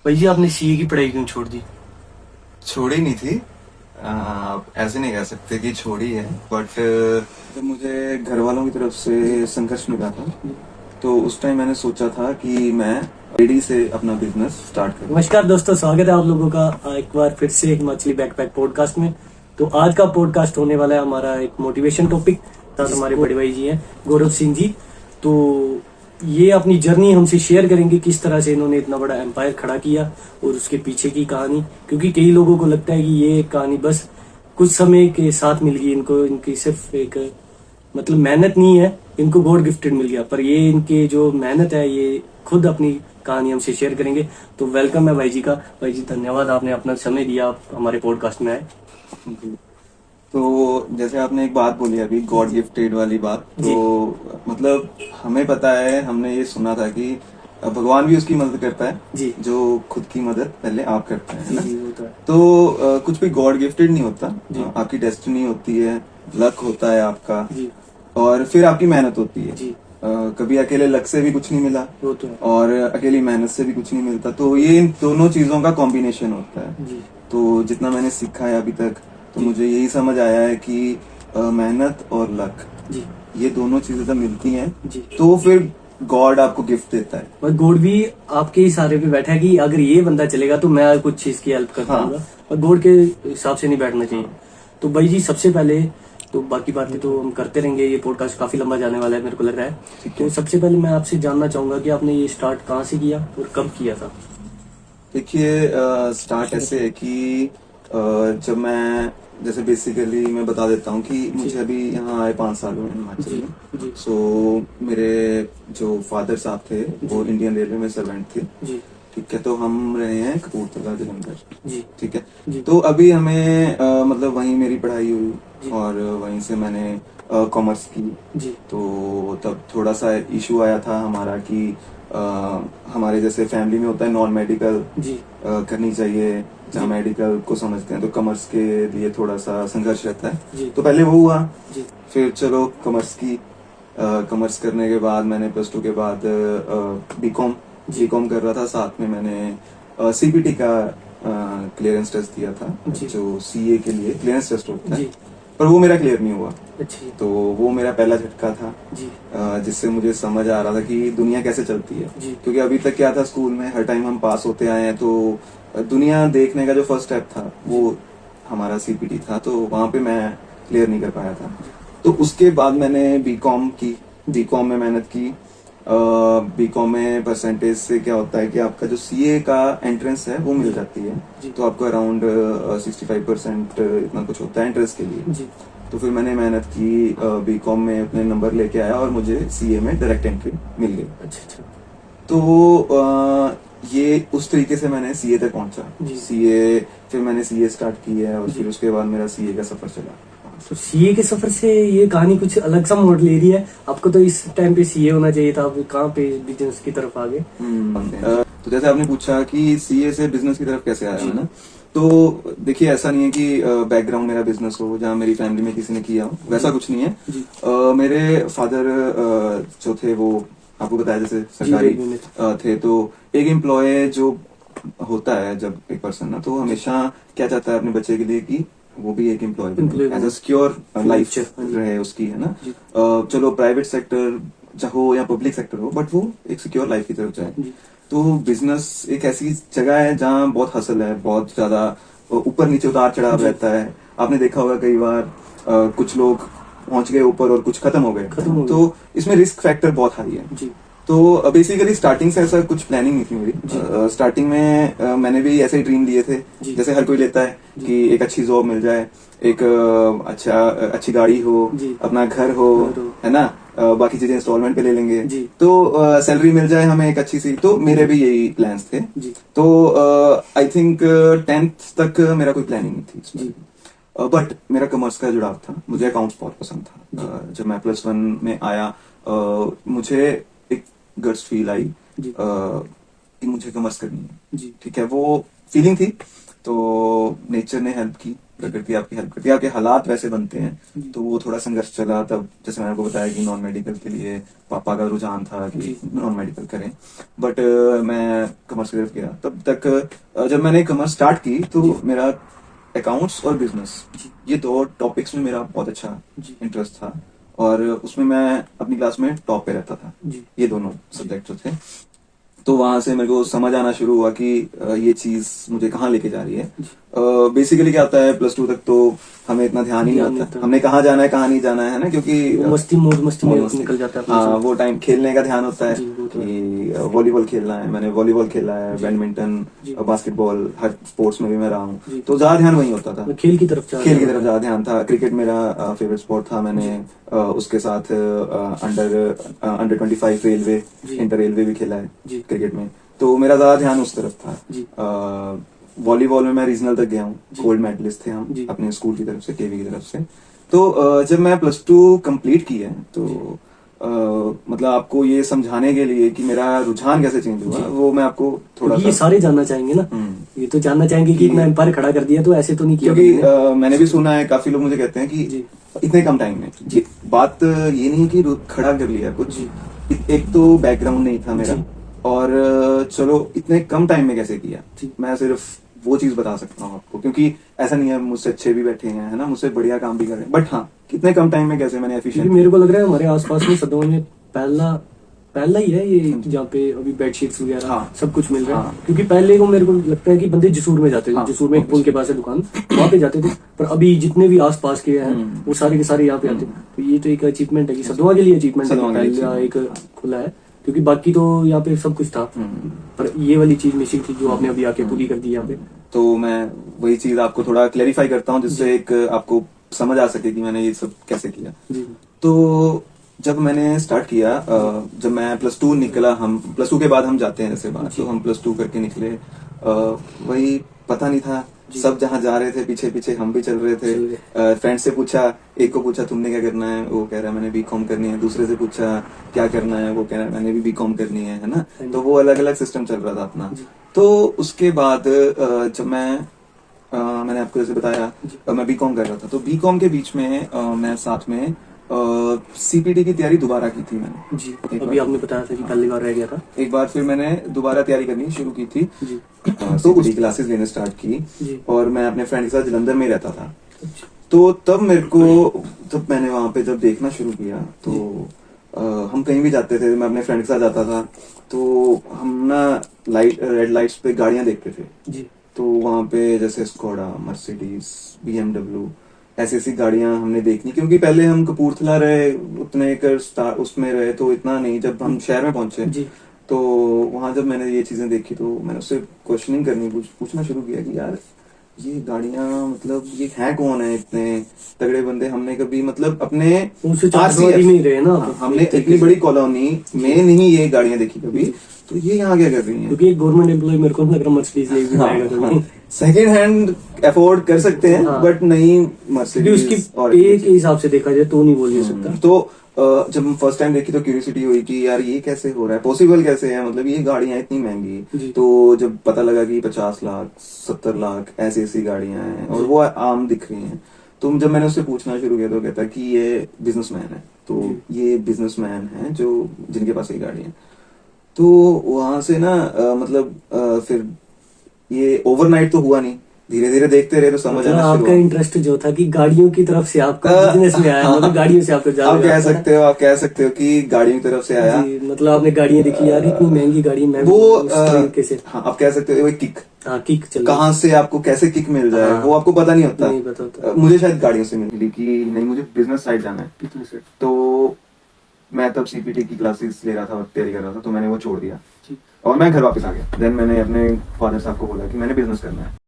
भाई जी आपने सीए की पढ़ाई क्यों छोड़ दी? छोड़ी नहीं थी। ऐसे नहीं कह सकते कि छोड़ी है, बट जब मुझे घर वालों की तरफ से संघर्ष मिला था, तो उस टाइम मैंने सोचा था कि मैं रेडी से अपना बिजनेस स्टार्ट करूं। नमस्कार दोस्तों, स्वागत है आप लोगों का एक बार फिर से हिमाचली बैकपैक पॉडकास्ट में। तो आज का पॉडकास्ट होने वाला है हमारा एक मोटिवेशन टॉपिक। साथ हमारे बड़े भाई जी हैं गौरव सिंह जी। तो ये अपनी जर्नी हमसे शेयर करेंगे, किस तरह से इन्होंने इतना बड़ा एम्पायर खड़ा किया और उसके पीछे की कहानी। क्योंकि कई लोगों को लगता है कि ये कहानी बस कुछ समय के साथ मिल गई इनको, इनकी सिर्फ एक मतलब मेहनत नहीं है, इनको गॉड गिफ्टेड मिल गया। पर ये इनके जो मेहनत है ये खुद अपनी कहानी हमसे शेयर करेंगे। तो वेलकम है भाई जी का। भाई जी धन्यवाद, आपने अपना समय दिया, आप हमारे पॉडकास्ट में आए। तो जैसे आपने एक बात बोली अभी, गॉड गिफ्टेड वाली बात, जी तो मतलब हमें पता है, हमने ये सुना था कि भगवान भी उसकी मदद करता है जी जो खुद की मदद पहले आप करते हैं, है जी ना। जी वो तो है। तो कुछ भी गॉड गिफ्टेड नहीं होता। जी आपकी डेस्टिनी होती है, लक होता है आपका, जी और फिर आपकी मेहनत होती है। जी कभी अकेले लक से भी कुछ नहीं मिला, वो तो है। और अकेली मेहनत से भी कुछ नहीं मिलता। तो ये इन दोनों चीजों का कॉम्बिनेशन होता है। जी तो जितना मैंने सीखा है अभी तक, तो जी मुझे यही समझ आया है कि मेहनत और लक, जी ये दोनों चीजें जब मिलती हैं, जी। तो फिर गॉड आपको गिफ्ट देता है। और गॉड भी आपके इशारे पे बैठा है कि अगर ये बंदा चलेगा तो मैं कुछ इसकी हेल्प कर हाँ पाऊंगा। और गॉड के हिसाब से नहीं बैठना चाहिए। तो भाई जी सबसे पहले तो बाकी बातें तो हम करते रहेंगे, ये पॉडकास्ट काफी लंबा जाने वाला है मेरे को लग रहा है। ठीक तो है। सबसे पहले मैं आपसे जानना चाहूंगा कि आपने ये स्टार्ट कहाँ से किया और कब किया था? देखिए, स्टार्ट ऐसे है कि जब मैं, जैसे बेसिकली मैं बता देता हूँ कि मुझे अभी यहाँ आए 5 साल हुए हैं हिमाचल जी में। जी सो मेरे जो फादर साहब थे वो जी इंडियन रेलवे में सर्वेंट थे। जी ठीक है, तो हम रहे हैं कपूरथला जलंधर। जी ठीक है। जी तो अभी हमें मतलब वहीं मेरी पढ़ाई हुई, जी और वहीं से मैंने कॉमर्स की। जी तो तब थोड़ा सा इशू आया था हमारा कि अ, हमारे जैसे फैमिली में होता है नॉन मेडिकल जी करनी चाहिए, जहाँ जी मेडिकल को समझते हैं, तो कॉमर्स के लिए थोड़ा सा संघर्ष रहता है। जी तो पहले वो हुआ, जी फिर चलो कॉमर्स की। कॉमर्स करने के बाद मैंने +2 के बाद बीकॉम जी बीकॉम कर रहा था। साथ में मैंने सीपीटी का क्लियरेंस टेस्ट दिया था, जी जो सीए के लिए क्लियरेंस टेस्ट होता है। जी। पर वो मेरा क्लियर नहीं हुआ। अच्छी। तो वो मेरा पहला झटका था, जी जिससे मुझे समझ आ रहा था कि दुनिया कैसे चलती है। जी क्योंकि अभी तक क्या था, स्कूल में हर टाइम हम पास होते आए हैं, तो दुनिया देखने का जो फर्स्ट स्टेप था जी वो हमारा सीपीटी था। तो वहां पे मैं क्लियर नहीं कर पाया था। तो उसके बाद मैंने बीकॉम की। जी बीकॉम में मेहनत की। बीकॉम में परसेंटेज से क्या होता है कि आपका जो सीए का एंट्रेंस है वो मिल जी जाती है। जी तो आपको अराउंड 65% इतना कुछ होता है एंट्रेंस के लिए। जी। तो फिर मैंने मेहनत की, बीकॉम में अपने नंबर लेके आया, और मुझे सीए में डायरेक्ट एंट्री मिल गई। अच्छा अच्छा। तो ये उस तरीके से मैंने सीए तक पहुंचा। जी सीए, फिर मैंने सीए स्टार्ट की है, और जी। फिर उसके बाद मेरा सीए का सफर चला। तो सीए के सफर से ये कहानी कुछ अलग सा मोड़ ले रही है। आपको तो इस टाइम पे सीए होना चाहिए था, आप कहाँ पे बिजनेस की तरफ आ गए? तो जैसे आपने पूछा कि सीए से बिजनेस की तरफ कैसे आया, जी है ना। तो देखिए, ऐसा नहीं है कि बैकग्राउंड मेरा बिजनेस हो, जहाँ मेरी फैमिली में किसी ने किया हो, वैसा कुछ नहीं है। जी मेरे फादर जो थे वो, आपको बताया जैसे जी सरकारी रेलवे में। थे। तो एक एम्प्लॉय जो होता है, जब एक पर्सन ना, तो हमेशा क्या चाहता है अपने बच्चे के लिए कि वो भी एक एम्प्लॉय Employee बने, एज बने। अ सिक्योर लाइफ फ्यूचर, हाँ जी। रहे उसकी, है ना। जी चलो प्राइवेट सेक्टर हो या पब्लिक सेक्टर हो, बट वो एक सिक्योर लाइफ की तरफ जाए। जी तो बिजनेस एक ऐसी जगह है जहाँ बहुत हसल है, बहुत ज्यादा ऊपर नीचे उतार चढ़ाव जी। रहता है। आपने देखा होगा कई बार कुछ लोग पहुंच गए ऊपर और कुछ खत्म हो गए, है खत्म ना? हो गई। तो इसमें रिस्क फैक्टर बहुत हाई है। जी तो बेसिकली स्टार्टिंग से ऐसा कुछ प्लानिंग नहीं थी मेरी। जी स्टार्टिंग में मैंने भी ऐसे ही ड्रीम लिए थे, जी जैसे हर कोई लेता है जी कि एक अच्छी जॉब मिल जाए, एक अच्छी गाड़ी हो, जी। अपना घर हो, करो। है ना। बाकी चीजें इंस्टॉलमेंट पे ले लेंगे, जी तो सैलरी मिल जाए हमें एक अच्छी सी। तो मेरे जी भी यही प्लान्स थे। जी तो आई थिंक 10th तक मेरा कोई प्लानिंग नहीं थी इसमें। जी बट मेरा कॉमर्स का जुड़ाव था, मुझे अकाउंट्स बहुत पसंद था। जी जब मैं +1 में आया, मुझे एक गट्स फील आई जी कि मुझे कॉमर्स करनी है। जी ठीक है, वो फीलिंग थी। तो नेचर ने हेल्प की, प्रकृति आपकी हेल्प करती है, आपके हालात वैसे बनते हैं। तो वो थोड़ा संघर्ष चला तब, जैसे मैंने आपको बताया कि नॉन मेडिकल के लिए पापा का रुझान था कि नॉन मेडिकल करें, बट मैं कॉमर्स की तरफ गया। तब तक जब मैंने कॉमर्स स्टार्ट की तो मेरा अकाउंट्स और बिजनेस, ये दो टॉपिक्स में मेरा बहुत अच्छा इंटरेस्ट था, और उसमें मैं अपनी क्लास में टॉप पे रहता था। ये दोनों सब्जेक्ट जो थे, तो वहां से मेरे को समझ आना शुरू हुआ कि ये चीज मुझे कहाँ लेके जा रही है। बेसिकली क्या होता है, प्लस टू तक तो हमें इतना ध्यान ही नहीं होता हमने कहाँ जाना है कहाँ नहीं जाना है ना, क्योंकि मौज मस्ती में निकल जाता है। हाँ, वो टाइम खेलने का ध्यान होता है कि वॉलीबॉल खेलना है, मैंने वॉलीबॉल खेला है, बैडमिंटन, बास्केटबॉल, हर स्पोर्ट्स में भी मैं रहा हूँ, तो ज्यादा ध्यान वही होता था, खेल की तरफ ज्यादा ध्यान था। क्रिकेट मेरा फेवरेट स्पोर्ट था, मैंने उसके साथ अंडर 25 रेलवे, इंटर रेलवे भी खेला है क्रिकेट में, तो मेरा ज्यादा ध्यान उस तरफ था। वॉलीबॉल में मैं रीजनल तक गया हूँ, गोल्ड मेडलिस्ट थे हम अपने स्कूल की तरफ से, केवी की तरफ से। तो जब मैं प्लस टू कंप्लीट की है तो मतलब आपको ये समझाने के लिए कि मेरा रुझान कैसे चेंज हुआ, वो मैं आपको थोड़ा ये सारे जानना चाहेंगे ना, ये तो जानना चाहेंगे कि इतना एम्पायर खड़ा कर दिया तो ऐसे तो नहीं किया, क्योंकि मैंने भी सुना है, काफी लोग मुझे कहते हैं कि इतने कम टाइम में, बात ये नहीं कि खड़ा कर लिया कुछ, एक तो बैकग्राउंड नहीं था मेरा, और चलो इतने कम टाइम में कैसे किया, मैं सिर्फ वो चीज बता सकता हूँ आपको, क्योंकि ऐसा नहीं है, मुझसे अच्छे भी बैठे हैं, है ना, मुझसे बढ़िया काम भी कर रहे हैं, बट हाँ, कितने कम टाइम में कैसे मैंने एफिशिएंट। मेरे को लग रहा है हमारे आसपास में सदों में पहला ही है ये, जहाँ पे अभी बेडशीट्स वगैरह सब कुछ मिल रहा है। क्योंकि पहले को मेरे को लगता है कि बंदे जसूर में जाते थे, जसूर में एक पुल के पास है दुकान, वहां पे जाते थे, पर अभी जितने भी आस पास के हैं वो सारे के सारे यहाँ पे आते हैं। तो ये तो एक अचीवमेंट है कि सदोआ के लिए अचीवमेंट है, एक खुला है, क्योंकि बाकी तो यहाँ पे सब कुछ था, पर ये वाली चीज मिसिंग थी जो आपने अभी आके पूरी कर दी यहाँ पे। तो मैं वही चीज आपको थोड़ा क्लैरिफाई करता हूँ, जिससे एक आपको समझ आ सके कि मैंने ये सब कैसे किया। तो जब मैंने स्टार्ट किया, जब मैं प्लस टू निकला, हम प्लस टू के बाद हम जाते हैं ऐसे बाहर, तो हम प्लस टू करके निकले, वही पता नहीं था, सब जहाँ जा रहे थे पीछे पीछे हम भी चल रहे थे। फ्रेंड से पूछा, एक को पूछा तुमने क्या करना है, वो कह रहा है मैंने बीकॉम करनी है, दूसरे से पूछा क्या करना है, वो कह रहा है मैंने भी बीकॉम करनी है ना, तो वो अलग अलग सिस्टम चल रहा था अपना। तो उसके बाद जब मैंने आपको जैसे बताया मैं बीकॉम कर रहा था, तो बीकॉम के बीच में मैं साथ में सीपीटी की तैयारी दोबारा की थी मैंने। जी, अभी आपने बताया था कि पहली बार रह गया था, एक बार फिर मैंने दोबारा तैयारी करनी शुरू की थी, तो उसकी क्लासेस लेने स्टार्ट की, और मैं अपने फ्रेंड के साथ जलंधर में रहता था। तो तब मेरे को, जब मैंने वहां पे जब देखना शुरू किया, तो हम कहीं भी जाते थे, मैं अपने फ्रेंड के साथ जाता था, तो हम ना रेड लाइट्स पे गाड़ियां देखते थे। तो वहां पे जैसे स्कोडा, मर्सिडीज, बीएमडब्ल्यू, ऐसी गाड़ियां हमने देखनी, क्योंकि पहले हम कपूरथला रहे, उतने उसमें रहे, तो इतना नहीं। जब हम शहर में पहुंचे तो वहां जब मैंने ये चीजें देखी, तो मैंने उससे क्वेश्चनिंग करनी, पूछना शुरू किया कि यार ये गाड़ियां, मतलब ये है कौन है, इतने तगड़े बंदे, हमने कभी मतलब अपने नहीं रहे ना, हमने इतनी बड़ी कॉलोनी में नहीं ये गाड़ियां देखी कभी, तो ये यहाँ क्या कर रही है, क्योंकि एक गवर्नमेंट एम्प्लॉय मेरे को लग रहा मर्सिडीज ले भी जाएगा, सेकेंड हैंड अफोर्ड कर सकते हैं, बट नहीं मर्सिडीज, उसकी पे के हिसाब से देखा जाए तो नहीं बोल नहीं सकता। तो जब हम फर्स्ट टाइम देखी तो क्यूरियोसिटी हुई कि यार ये कैसे हो रहा है, पॉसिबल कैसे है, मतलब ये गाड़ियां इतनी महंगी। तो जब पता लगा कि 50 लाख 70 लाख ऐसी गाड़ियां हैं और वो आम दिख रही हैं, तो जब मैंने उससे पूछना शुरू किया तो कहता कि ये बिजनेसमैन है, तो ये बिजनेसमैन है जो जिनके पास ये गाड़ी है। तो वहां से ना फिर ये ओवरनाइट तो हुआ नहीं, धीरे धीरे देखते रहे तो समझ आना शुरू हुआ। आपका इंटरेस्ट जो था कि गाड़ियों की तरफ से आपका बिजनेस में आया, मतलब गाड़ियों से आपको आप कह सकते हो कि गाड़ियों की तरफ से आया, मतलब आपने गाड़ियां देखी, यार इतनी महंगी गाड़ी, मैं वो कैसे, हाँ आप कह सकते हो किक कहाँ से आपको कैसे किक मिल जाए, वो आपको पता नहीं होता। मुझे शायद गाड़ियों से मिली कि नहीं, मुझे बिजनेस साइड जाना है, तो मैं तब सीपीटी की क्लासेस ले रहा था और तैयारी कर रहा था, तो मैंने वो छोड़ दिया और मैं घर वापस आ गया। देन मैंने अपने फादर साहब को बोला कि मैंने बिजनेस करना है।